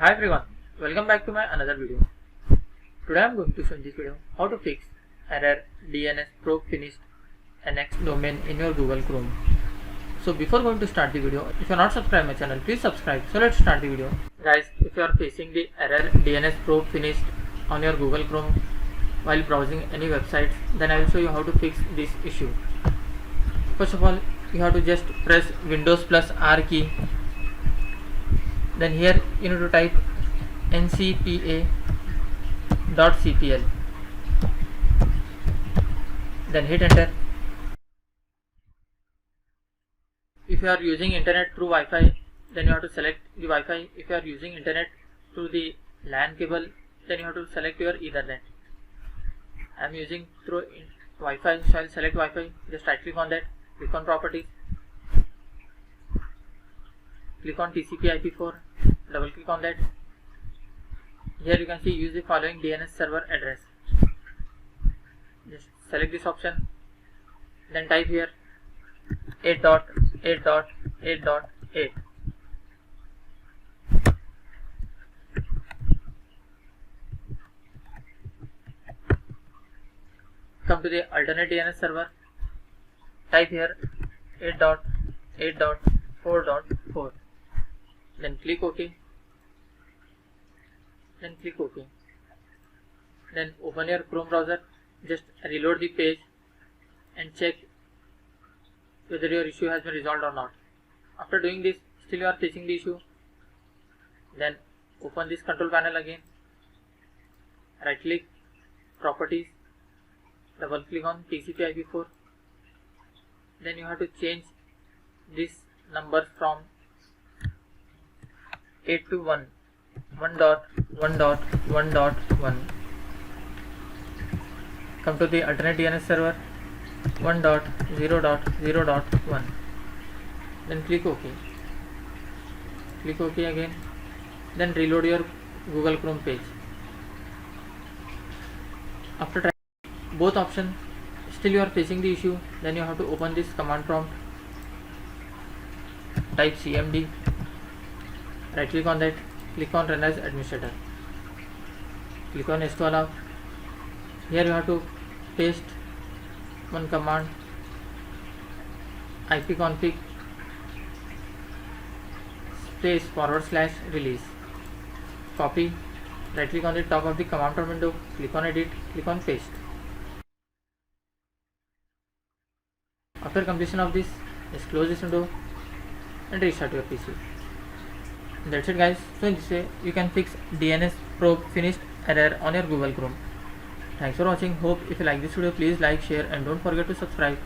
Hi everyone, welcome back to my another video. Today I am going to show in this video how to fix error DNS probe finished NX domain in your Google Chrome. So before going to start the video, if you are not subscribed my channel, please subscribe. So let's start the video. Guys, if you are facing the error DNS probe finished on your Google Chrome while browsing any websites, then I will show you how to fix this issue. First of all, you have to just press Windows plus R key. Then here you need to type ncpa.cpl, then hit enter. If you are using internet through Wi-Fi, then you have to select the Wi-Fi. If you are using internet through the LAN cable, then you have to select your Ethernet. I am using through Wi-Fi, so I will select Wi-Fi. Just right click on that, click on properties, click on TCP/IP4, double click on that. Here you can see use the following DNS server address. Just select this option, then type here 8.8.8.8. Come to the alternate DNS server, type here 8.8.4.4. then click OK, then click OK. Then open your Chrome browser, just reload the page and check whether your issue has been resolved or not. After doing this, still you are facing the issue, then open this control panel again, right click, properties, double click on TCP/IP4. Then you have to change this number from 8 to 1, 1.1.1.1. Come to the alternate DNS server, 1.0.0.1. then click OK. Click OK again, then reload your Google Chrome page. After trying both options, still you are facing the issue, then you have to open this command prompt, type cmd, right click on that, click on run as administrator, click on yes to allow. Here you have to paste one command, ipconfig /release, copy, right click on the top of the command prompt window, click on edit, click on paste. After completion of this, just close this window and restart your PC. That's it guys. So in this way you can fix DNS probe finished error on your Google Chrome. Thanks for watching. Hope if you like this video, please like, share and don't forget to subscribe.